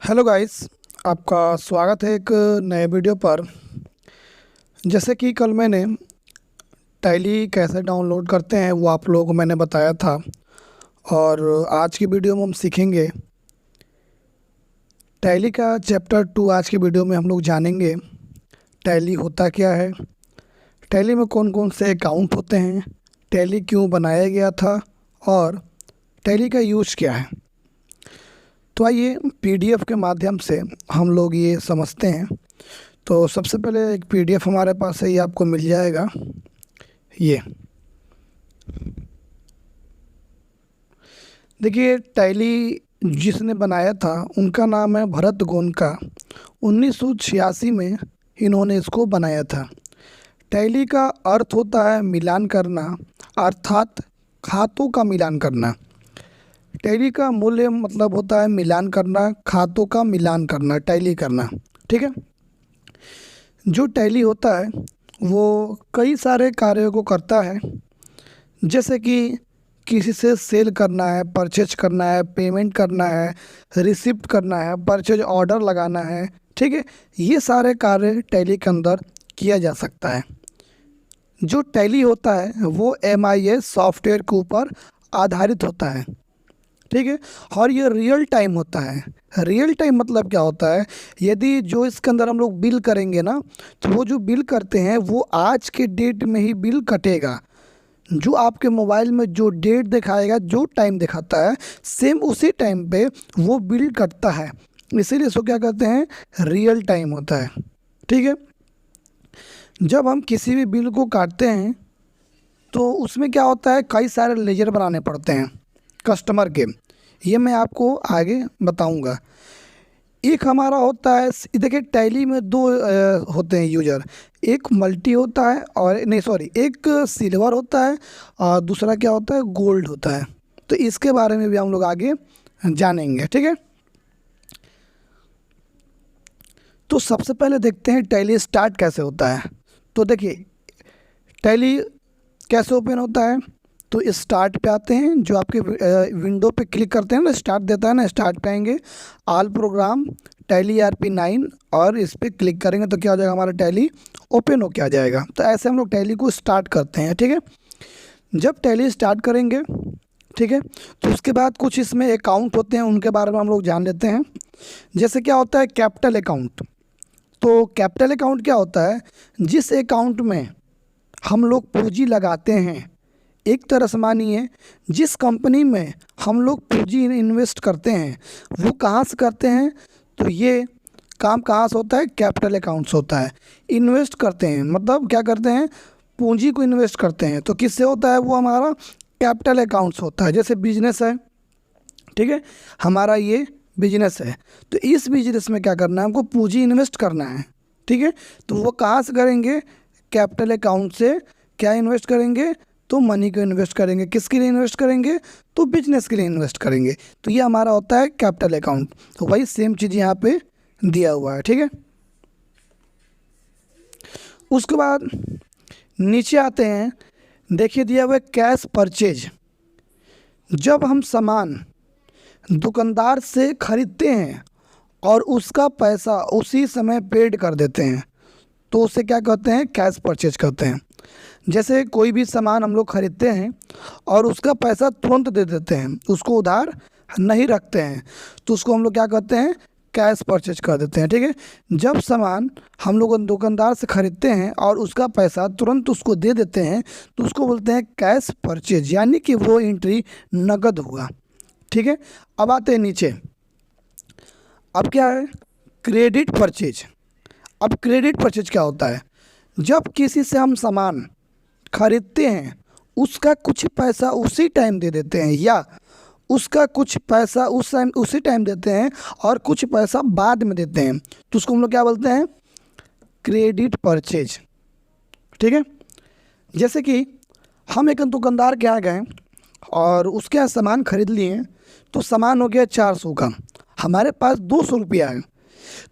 Hello guys, आपका स्वागत है एक नए वीडियो पर। जैसे कि कल मैंने टैली कैसे डाउनलोड करते हैं वो आप लोगों को मैंने बताया था। और आज की वीडियो में हम सीखेंगे टैली का चैप्टर 2। आज की वीडियो में हम लोग जानेंगे टैली होता क्या है, टैली में कौन कौन से अकाउंट होते हैं, टैली क्यों बनाया गया था और टैली का यूज़ क्या है। तो आइए पीडीएफ के माध्यम से हम लोग ये समझते हैं। तो सबसे पहले एक पीडीएफ हमारे पास है, ये आपको मिल जाएगा। ये देखिए, टैली जिसने बनाया था उनका नाम है भरत गोनका। 1986 में इन्होंने इसको बनाया था। टैली का अर्थ होता है मिलान करना, अर्थात खातों का मिलान करना। टैली का मूल्य मतलब होता है मिलान करना, खातों का मिलान करना, टैली करना। ठीक है। जो टैली होता है वो कई सारे कार्यों को करता है, जैसे कि किसी से सेल करना है, परचेज करना है, पेमेंट करना है, रिसिप्ट करना है, परचेज ऑर्डर लगाना है। ठीक है। ये सारे कार्य टैली के अंदर किया जा सकता है। जो टैली होता है वो एमआईएस सॉफ्टवेयर के ऊपर आधारित होता है। ठीक है। और ये रियल टाइम होता है। रियल टाइम मतलब क्या होता है, यदि जो इसके अंदर हम लोग बिल करेंगे ना, तो वो जो बिल करते हैं वो आज के डेट में ही बिल कटेगा। जो आपके मोबाइल में जो डेट दिखाएगा, जो टाइम दिखाता है, सेम उसी टाइम पे वो बिल कटता है। इसीलिए इसको क्या कहते हैं, रियल टाइम होता है। ठीक है। जब हम किसी भी बिल को काटते हैं तो उसमें क्या होता है, कई सारे लेजर बनाने पड़ते हैं कस्टमर के। ये मैं आपको आगे बताऊंगा। एक हमारा होता है, देखिए टैली में दो होते हैं यूजर। एक मल्टी होता है, और नहीं सॉरी, एक सिल्वर होता है और दूसरा क्या होता है, गोल्ड होता है। तो इसके बारे में भी हम लोग आगे जानेंगे। ठीक है। तो सबसे पहले देखते हैं टैली स्टार्ट कैसे होता है। तो देखिए टैली कैसे ओपन होता है। तो स्टार्ट पे आते हैं, जो आपके विंडो पे क्लिक करते हैं ना, स्टार्ट देता है ना, स्टार्ट पे आएंगे, ऑल प्रोग्राम टैली ERP9 और इस पर क्लिक करेंगे तो क्या हो जाएगा, हमारा टैली ओपन हो के आ जाएगा। तो ऐसे हम लोग टैली को स्टार्ट करते हैं। ठीक है। जब टैली स्टार्ट करेंगे, ठीक है, तो उसके बाद कुछ इसमें अकाउंट होते हैं, उनके बारे में हम लोग जान लेते हैं। जैसे क्या होता है कैपिटल अकाउंट। तो कैपिटल अकाउंट क्या होता है, जिस अकाउंट में हम लोग पूंजी लगाते हैं। एक तरह से मानिए, जिस कंपनी में हम लोग पूंजी इन्वेस्ट करते हैं वो कहाँ से करते हैं, तो ये काम कहाँ से होता है, कैपिटल अकाउंट से होता है। इन्वेस्ट करते हैं मतलब क्या करते हैं, पूंजी को इन्वेस्ट करते हैं। तो किससे होता है, वो हमारा कैपिटल अकाउंट से होता है। जैसे बिजनेस है, ठीक है, हमारा ये बिजनेस है, तो इस बिजनेस में क्या करना है, हमको पूंजी इन्वेस्ट करना है। ठीक है। तो वो कहाँ से करेंगे, कैपिटल अकाउंट से। क्या इन्वेस्ट करेंगे, तो मनी को इन्वेस्ट करेंगे। किसके लिए इन्वेस्ट करेंगे, तो बिजनेस के लिए इन्वेस्ट करेंगे। तो ये हमारा होता है कैपिटल अकाउंट। तो वही सेम चीज़ यहाँ पे दिया हुआ है। ठीक है। उसके बाद नीचे आते हैं, देखिए दिया हुआ है कैश परचेज। जब हम सामान दुकानदार से खरीदते हैं और उसका पैसा उसी समय पेड कर देते हैं, तो उसे क्या कहते हैं, कैश परचेज कहते हैं। जैसे कोई भी सामान हम लोग खरीदते हैं और उसका पैसा तुरंत दे देते हैं, उसको उधार नहीं रखते हैं, तो उसको हम लोग क्या कहते हैं, कैश परचेज कर देते हैं। ठीक है। जब सामान हम लोग दुकानदार से खरीदते हैं और उसका पैसा तुरंत उसको दे देते हैं, तो उसको बोलते हैं कैश परचेज, यानी कि वो एंट्री नगद हुआ। ठीक है। अब आते हैं नीचे, अब क्या है, क्रेडिट परचेज। अब क्रेडिट परचेज क्या होता है, जब किसी से हम सामान खरीदते हैं उसका कुछ पैसा उसी टाइम दे देते हैं, या उसका कुछ पैसा उसी टाइम देते हैं और कुछ पैसा बाद में देते हैं, तो उसको हम लोग क्या बोलते हैं, क्रेडिट परचेज। ठीक है। जैसे कि हम एक दुकानदार के यहाँ गए और उसके यहाँ सामान खरीद लिए, तो सामान हो गया 400 का, हमारे पास 200 रुपया है,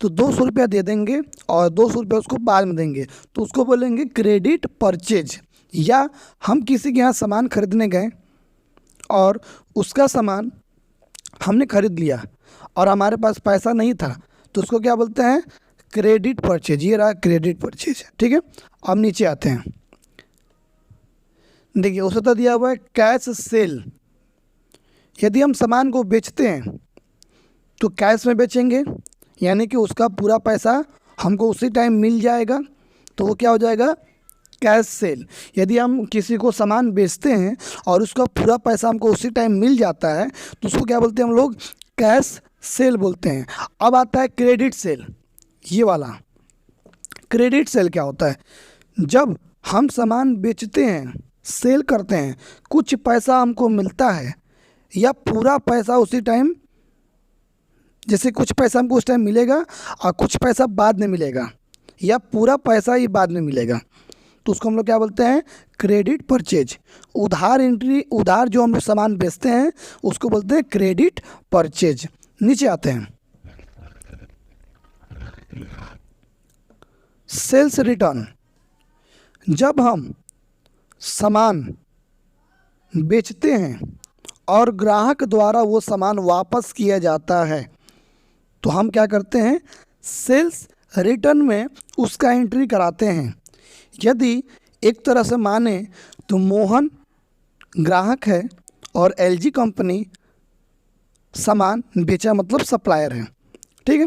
तो 200 रुपया दे देंगे और 200 रुपया उसको बाद में देंगे, तो उसको बोलेंगे क्रेडिट परचेज। या हम किसी के यहाँ सामान खरीदने गए और उसका सामान हमने खरीद लिया और हमारे पास पैसा नहीं था, तो उसको क्या बोलते हैं, क्रेडिट परचेज। ये रहा क्रेडिट परचेज, ठीक है। अब नीचे आते हैं, देखिए उसका तो दिया हुआ है कैश सेल। यदि हम सामान को बेचते हैं तो कैश में बेचेंगे, यानी कि उसका पूरा पैसा हमको उसी टाइम मिल जाएगा, तो वो क्या हो जाएगा, कैश सेल। यदि हम किसी को सामान बेचते हैं और उसका पूरा पैसा हमको उसी टाइम मिल जाता है, तो उसको क्या बोलते हैं हम लोग, कैश सेल बोलते हैं। अब आता है क्रेडिट सेल। ये वाला क्रेडिट सेल क्या होता है, जब हम सामान बेचते हैं, सेल करते हैं, कुछ पैसा हमको मिलता है या पूरा पैसा उसी टाइम, जैसे कुछ पैसा हमको उस टाइम मिलेगा और कुछ पैसा बाद में मिलेगा, या पूरा पैसा ही बाद में मिलेगा, तो उसको हम लोग क्या बोलते हैं, क्रेडिट परचेज। उधार एंट्री, उधार जो हम लोग सामान बेचते हैं उसको बोलते हैं क्रेडिट परचेज। नीचे आते हैं, सेल्स रिटर्न। जब हम सामान बेचते हैं और ग्राहक द्वारा वो सामान वापस किया जाता है, तो हम क्या करते हैं, सेल्स रिटर्न में उसका एंट्री कराते हैं। यदि एक तरह से माने तो मोहन ग्राहक है और एलजी कंपनी सामान बेचा, मतलब सप्लायर है, ठीक है।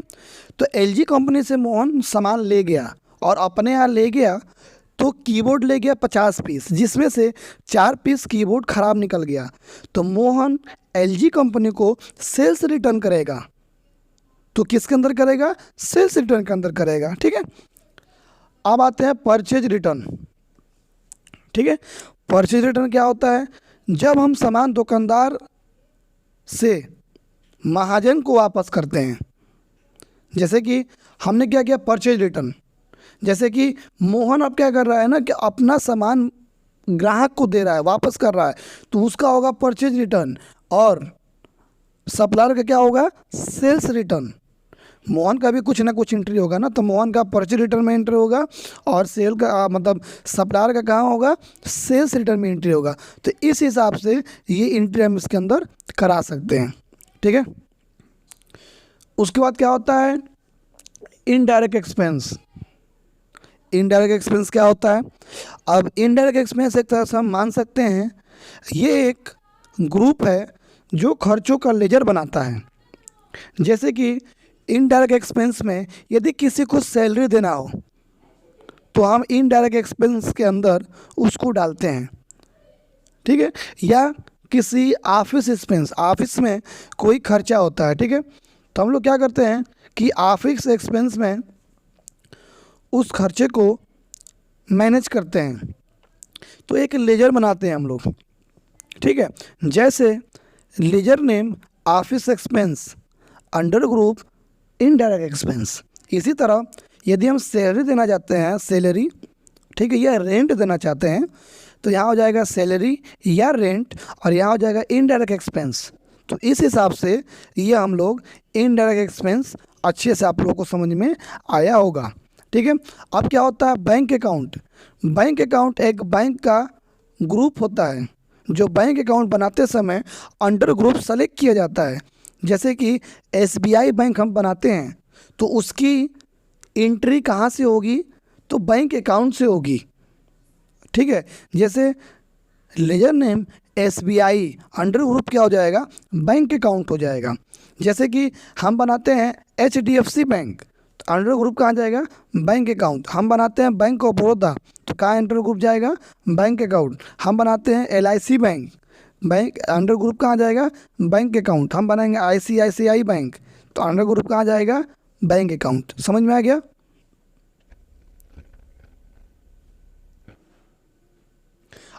तो एलजी कंपनी से मोहन सामान ले गया और अपने यहाँ ले गया, तो कीबोर्ड ले गया 50 पीस, जिसमें से 4 पीस कीबोर्ड ख़राब निकल गया, तो मोहन एलजी कंपनी को सेल्स रिटर्न करेगा। तो किसके अंदर करेगा, सेल्स रिटर्न के अंदर करेगा, ठीक है। अब आते हैं परचेज रिटर्न, ठीक है। परचेज रिटर्न क्या होता है, जब हम सामान दुकानदार से महाजन को वापस करते हैं। जैसे कि हमने क्या किया, परचेज रिटर्न। जैसे कि मोहन अब क्या कर रहा है ना, कि अपना सामान ग्राहक को दे रहा है, वापस कर रहा है, तो उसका होगा परचेज रिटर्न, और सप्लायर का क्या होगा, सेल्स रिटर्न। मोहन का भी कुछ ना कुछ एंट्री होगा ना, तो मोहन का परचेज रिटर्न में एंट्री होगा और सेल का मतलब सप्लायर का कहाँ होगा, सेल्स रिटर्न में एंट्री होगा। तो इस हिसाब से ये एंट्री हम इसके अंदर करा सकते हैं, ठीक है। उसके बाद क्या होता है, इनडायरेक्ट एक्सपेंस। इनडायरेक्ट एक्सपेंस क्या होता है, अब इनडायरेक्ट एक्सपेंस एक तरह से हम मान सकते हैं ये एक ग्रुप है जो खर्चों का लेजर बनाता है। जैसे कि इनडायरेक्ट एक्सपेंस में यदि किसी को सैलरी देना हो तो हम इनडायरेक्ट एक्सपेंस के अंदर उसको डालते हैं, ठीक है। या किसी ऑफिस एक्सपेंस, ऑफिस में कोई खर्चा होता है, ठीक है, तो हम लोग क्या करते हैं कि ऑफिस एक्सपेंस में उस खर्चे को मैनेज करते हैं, तो एक लेजर बनाते हैं हम लोग, ठीक है। जैसे ledger name office expense under group indirect expense. इसी तरह यदि हम सैलरी देना चाहते हैं, सैलरी, ठीक है, या रेंट देना चाहते हैं, तो यहाँ हो जाएगा सैलरी या रेंट, और यहाँ हो जाएगा इनडायरेक्ट एक्सपेंस। तो इस हिसाब से ये हम लोग इनडायरेक्ट एक्सपेंस अच्छे से आप लोगों को समझ में आया होगा, ठीक है। अब क्या होता है, बैंक अकाउंट। बैंक अकाउंट एक बैंक का ग्रुप होता है जो बैंक अकाउंट बनाते समय अंडर ग्रुप सेलेक्ट किया जाता है। जैसे कि एसबीआई बैंक हम बनाते हैं तो उसकी एंट्री कहाँ से होगी, तो बैंक अकाउंट से होगी, ठीक है। जैसे ledger name SBI under group क्या हो जाएगा, बैंक अकाउंट हो जाएगा। जैसे कि हम बनाते हैं एचडीएफसी बैंक, तो अंडर ग्रुप कहाँ जाएगा, बैंक अकाउंट। हम बनाते हैं बैंक ऑफ बड़ौदा, तो कहाँ अंडर ग्रुप जाएगा, बैंक अकाउंट। हम बनाते हैं LIC bank, bank under group कहाँ जाएगा, बैंक अकाउंट। हम बनाएंगे आईसीआईसीआई बैंक, तो अंडर ग्रुप कहाँ जाएगा, बैंक अकाउंट। समझ में आ गया।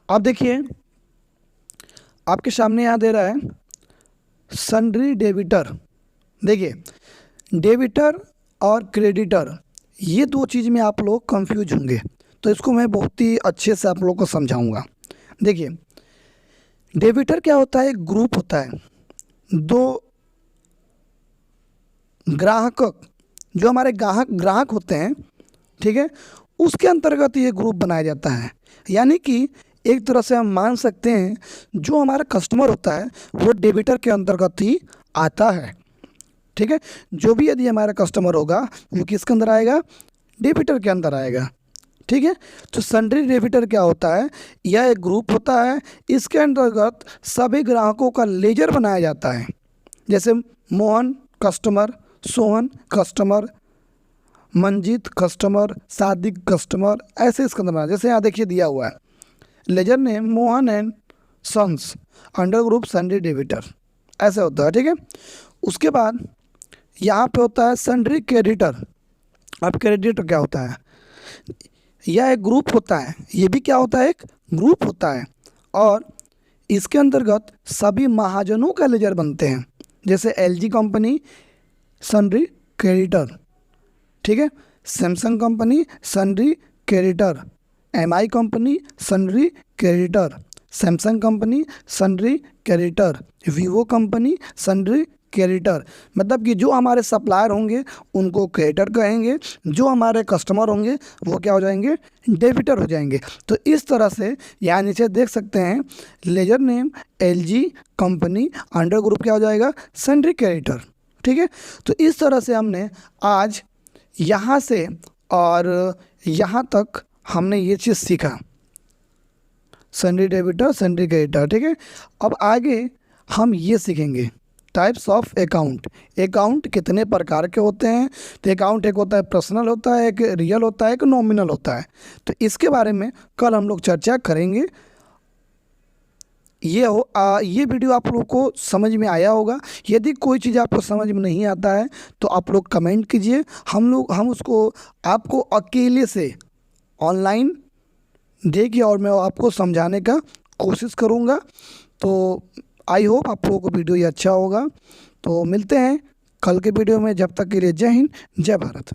अब देखिए आपके सामने यहाँ दे रहा है सन्ड्री डेबिटर। देखिए डेबिटर और क्रेडिटर, ये दो चीज़ में आप लोग कंफ्यूज होंगे, तो इसको मैं बहुत ही अच्छे से आप लोग को समझाऊंगा। देखिए डेबिटर क्या होता है, एक ग्रुप होता है, दो ग्राहक, जो हमारे ग्राहक होते हैं, ठीक है, उसके अंतर्गत ये ग्रुप बनाया जाता है। यानी कि एक तरह से हम मान सकते हैं जो हमारा कस्टमर होता है वो डेबिटर के अंतर्गत ही आता है। ठीक है। जो भी यदि हमारा कस्टमर होगा वो किसके अंदर आएगा, डेबिटर के अंदर आएगा, ठीक है। तो सन्ड्री डेबिटर क्या होता है, यह एक ग्रुप होता है, इसके अंतर्गत सभी ग्राहकों का लेजर बनाया जाता है। जैसे Mohan customer, Sohan customer, Manjeet customer, Sadiq customer, ऐसे इसके अंदर बना। जैसे यहाँ देखिए दिया हुआ है ledger name Mohan and sons under group sundry debtor, ऐसे होता है, ठीक है। उसके बाद यहाँ पे होता है सन्ड्री क्रेडिटर। अब क्रेडिटर क्या होता है, यह एक ग्रुप होता है, ये भी क्या होता है, एक ग्रुप होता है, और इसके अंतर्गत सभी महाजनों का लेजर बनते हैं। जैसे एलजी कंपनी सन्ड्री क्रेडिटर, ठीक है, Samsung company sundry creditor, MI company sundry creditor, Samsung company sundry creditor, Vivo company sundry creditor. मतलब कि जो हमारे सप्लायर होंगे उनको क्रेडिटर कहेंगे, जो हमारे कस्टमर होंगे वो क्या हो जाएंगे, डेबिटर हो जाएंगे। तो इस तरह से यहाँ नीचे देख सकते हैं ledger name LG company under group क्या हो जाएगा, सन्ड्री क्रेडिटर, ठीक है। तो इस तरह से हमने आज यहाँ से और यहाँ तक हमने ये चीज़ सीखा, सन्ड्री डेबिटर सन्ड्री क्रेडिटर, ठीक है। अब आगे हम ये सीखेंगे टाइप्स ऑफ अकाउंट। अकाउंट कितने प्रकार के होते हैं, तो अकाउंट एक होता है पर्सनल होता है, एक रियल होता है, एक नॉमिनल होता है। तो इसके बारे में कल हम लोग चर्चा करेंगे। ये वीडियो आप लोग को समझ में आया होगा। यदि कोई चीज़ आपको समझ में नहीं आता है तो आप लोग कमेंट कीजिए, हम उसको आपको अकेले से ऑनलाइन देखिए और मैं आपको समझाने का कोशिश करूँगा। तो आई होप आप लोगों को वीडियो ये अच्छा होगा। तो मिलते हैं कल के वीडियो में, जब तक के लिए जय हिंद जय भारत।